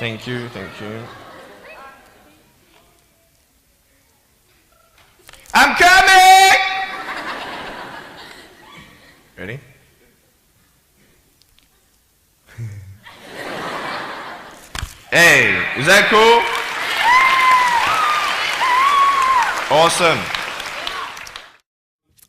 Thank you, thank you. I'm coming! Ready? Hey, is that cool? Awesome.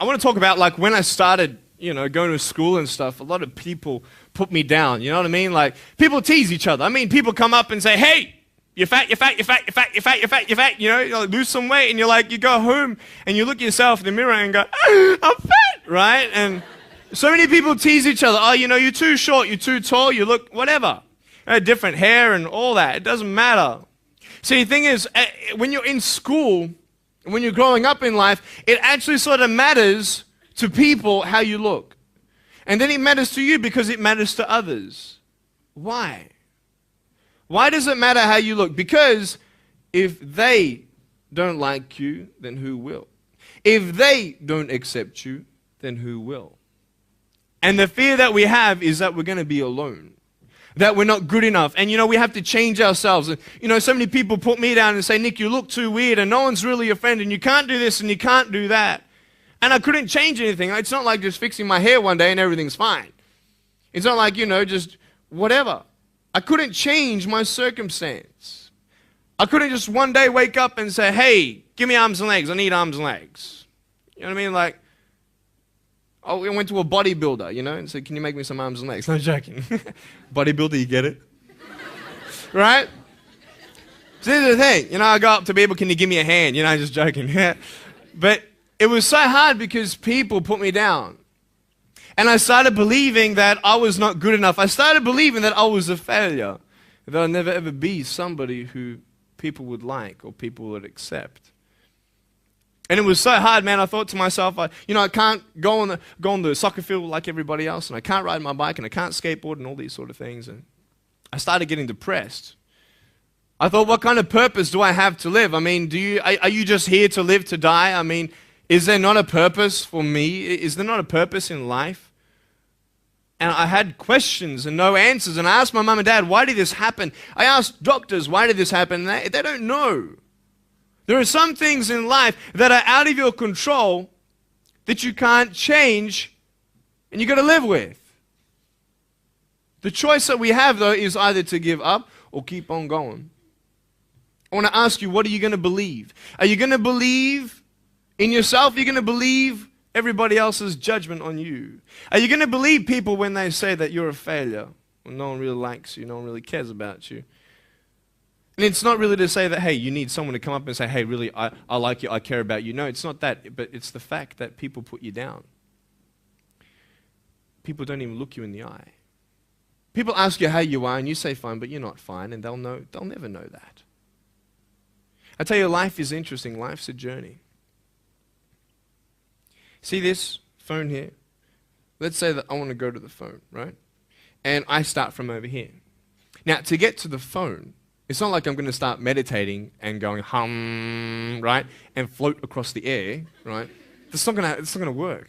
I want to talk about like when I started, going to school and stuff, a lot of people put me down, you know what I mean? Like people tease each other. I mean, people come up and say, hey, you're fat, you're fat, you're fat, you're fat, you're fat, you're fat, you're fat, you like, lose some weight, and you're like, you go home and you look at yourself in the mirror and go, I'm fat, right? And so many people tease each other. Oh, you're too short, you're too tall, you look whatever. Different hair and all that. It doesn't matter. See, the thing is, when you're in school, when you're growing up in life, it actually sort of matters to people how you look. And then it matters to you because it matters to others. Why? Why does it matter how you look? Because if they don't like you, then who will? If they don't accept you, then who will? And the fear that we have is that we're going to be alone. That we're not good enough. And we have to change ourselves. And so many people put me down and say, Nick, you look too weird and no one's really your friend and you can't do this and you can't do that. And I couldn't change anything. It's not like just fixing my hair one day and everything's fine. It's not like, just whatever. I couldn't change my circumstance. I couldn't just one day wake up and say, hey, give me arms and legs. I need arms and legs. You know what I mean? Like, I went to a bodybuilder, and said, can you make me some arms and legs? No, joking. Bodybuilder, you get it? Right? So this is the thing. I go up to people, can you give me a hand? Just joking. But it was so hard because people put me down. And I started believing that I was not good enough. I started believing that I was a failure. That I'd never ever be somebody who people would like or people would accept. And it was so hard, man. I thought to myself, I can't go on the soccer field like everybody else, and I can't ride my bike, and I can't skateboard, and all these sort of things. And I started getting depressed. I thought, what kind of purpose do I have to live? I mean, are you just here to live to die? I mean, is there not a purpose for me? Is there not a purpose in life? And I had questions and no answers. And I asked my mum and dad, why did this happen? I asked doctors, why did this happen? And they don't know. There are some things in life that are out of your control that you can't change and you got to live with. The choice that we have, though, is either to give up or keep on going. I want to ask you, what are you going to believe? Are you going to believe in yourself? Are you going to believe everybody else's judgment on you? Are you going to believe people when they say that you're a failure? When no one really likes you, no one really cares about you. And it's not really to say that, hey, you need someone to come up and say, hey, really, I like you, I care about you. No, it's not that, but it's the fact that people put you down. People don't even look you in the eye. People ask you how you are, and you say fine, but you're not fine, and they'll never know that. I tell you, life is interesting. Life's a journey. See this phone here? Let's say that I want to go to the phone, right? And I start from over here. Now, to get to the phone, it's not like I'm going to start meditating and going hum, right, and float across the air, right? It's not going to work.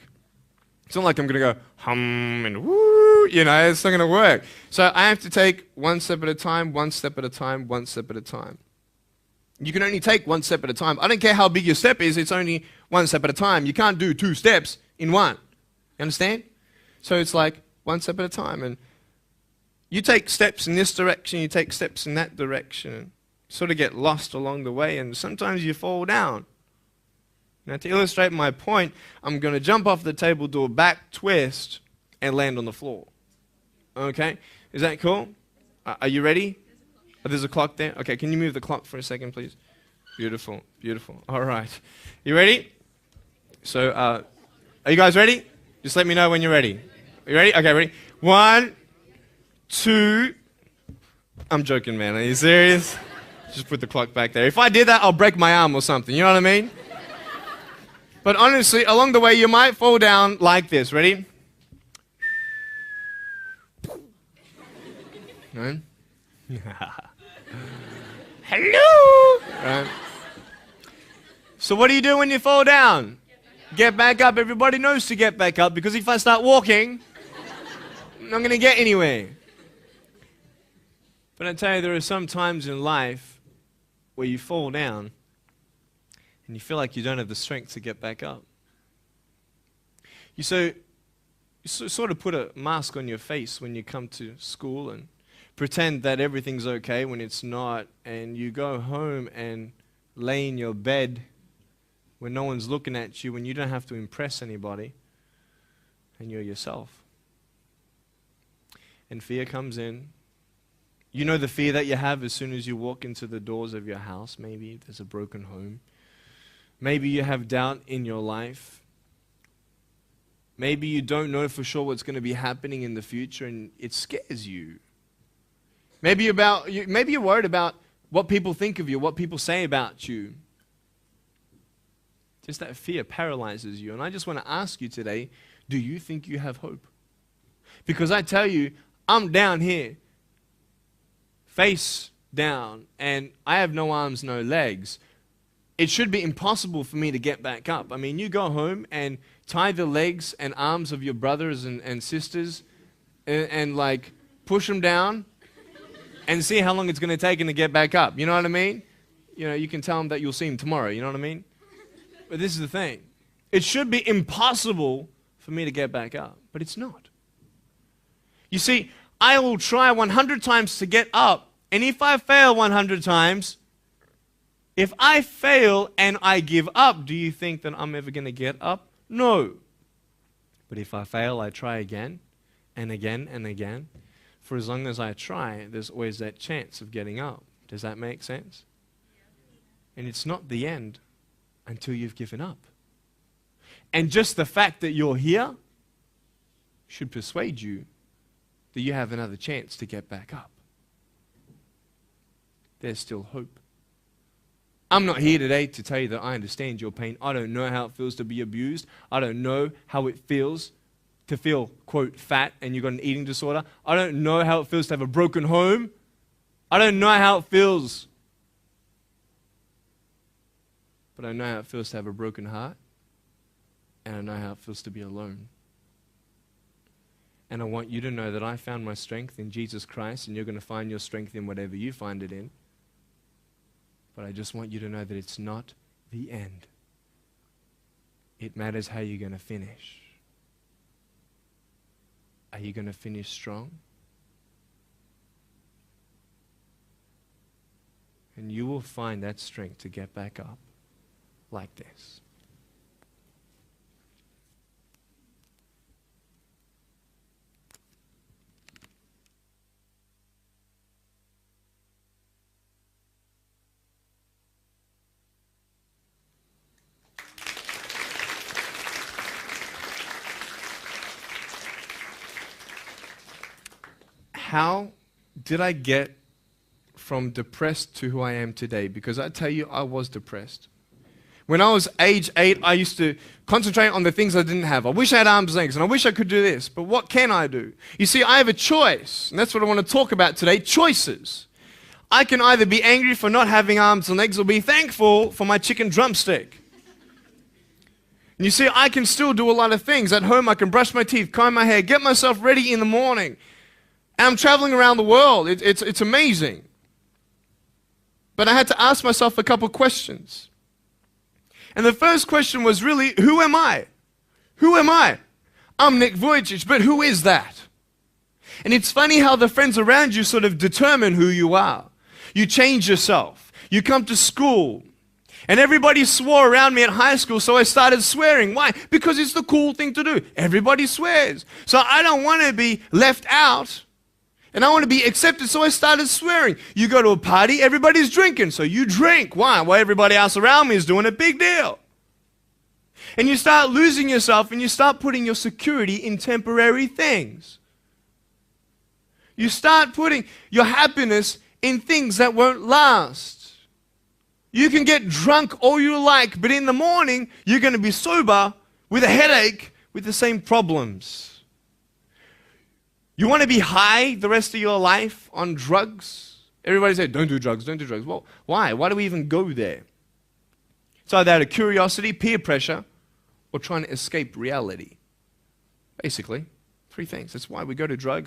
It's not like I'm going to go hum and woo, it's not going to work. So I have to take one step at a time, one step at a time, one step at a time. You can only take one step at a time. I don't care how big your step is, it's only one step at a time. You can't do 2 steps in one. You understand? So it's like one step at a time. And you take steps in this direction, you take steps in that direction, and sort of get lost along the way, and sometimes you fall down. Now, to illustrate my point, I'm going to jump off the table, do a back twist, and land on the floor. Okay? Is that cool? Are you ready? Oh, there's a clock there? Okay, can you move the clock for a second, please? Beautiful, beautiful. All right. You ready? So, are you guys ready? Just let me know when you're ready. Are you ready? Okay, ready? 1, 2. I'm joking, man. Are you serious? Just put the clock back there. If I did that, I'll break my arm or something. You know what I mean? But honestly, along the way, you might fall down like this. Ready? Right? Hello! Right? So what do you do when you fall down? Get back up. Everybody knows to get back up, because if I start walking, I'm not going to get anywhere. But I tell you, there are some times in life where you fall down and you feel like you don't have the strength to get back up. You sort of put a mask on your face when you come to school and pretend that everything's okay when it's not, and you go home and lay in your bed when no one's looking at you, when you don't have to impress anybody, and you're yourself. And fear comes in. You know the fear that you have as soon as you walk into the doors of your house. Maybe there's a broken home. Maybe you have doubt in your life. Maybe you don't know for sure what's going to be happening in the future, and it scares you. Maybe you're worried about what people think of you, what people say about you. Just that fear paralyzes you. And I just want to ask you today, do you think you have hope? Because I tell you, I'm down here, face down, and I have no arms, no legs. It should be impossible for me to get back up. I mean, you go home and tie the legs and arms of your brothers and sisters and like push them down and see how long it's going to take them to get back up. You know what I mean? You know, you can tell them that you'll see them tomorrow. You know what I mean? But this is the thing. It should be impossible for me to get back up, but it's not. You see, I will try 100 times to get up, and if I fail 100 times, if I fail and I give up, do you think that I'm ever going to get up? No. But if I fail, I try again and again and again. For as long as I try, there's always that chance of getting up. Does that make sense? And it's not the end until you've given up. And just the fact that you're here should persuade you that you have another chance to get back up. There's still hope. I'm not here today to tell you that I understand your pain. I don't know how it feels to be abused. I don't know how it feels to feel, quote, fat and you've got an eating disorder. I don't know how it feels to have a broken home. I don't know how it feels. But I know how it feels to have a broken heart. And I know how it feels to be alone. And I want you to know that I found my strength in Jesus Christ, and you're going to find your strength in whatever you find it in. But I just want you to know that it's not the end. It matters how you're going to finish. Are you going to finish strong? And you will find that strength to get back up like this. How did I get from depressed to who I am today? Because I tell you, I was depressed. When I was age 8, I used to concentrate on the things I didn't have. I wish I had arms and legs, and I wish I could do this, but what can I do? You see, I have a choice, and that's what I want to talk about today, choices. I can either be angry for not having arms and legs or be thankful for my chicken drumstick. And you see, I can still do a lot of things. At home, I can brush my teeth, comb my hair, get myself ready in the morning. And I'm traveling around the world. It's amazing. But I had to ask myself a couple questions. And the first question was really, who am I? Who am I? I'm Nick Vujicic, but who is that? And it's funny how the friends around you sort of determine who you are. You change yourself. You come to school. And everybody swore around me at high school, so I started swearing. Why? Because it's the cool thing to do. Everybody swears. So I don't want to be left out. And I want to be accepted, so I started swearing. You go to a party, everybody's drinking, so you drink. Why? Well, everybody else around me is doing a big deal. And you start losing yourself, and you start putting your security in temporary things. You start putting your happiness in things that won't last. You can get drunk all you like, but in the morning, you're going to be sober with a headache with the same problems. You want to be high the rest of your life on drugs? Everybody said, don't do drugs, don't do drugs. Well, why? Why do we even go there? It's either out of curiosity, peer pressure, or trying to escape reality. Basically, three things. That's why we go to drugs.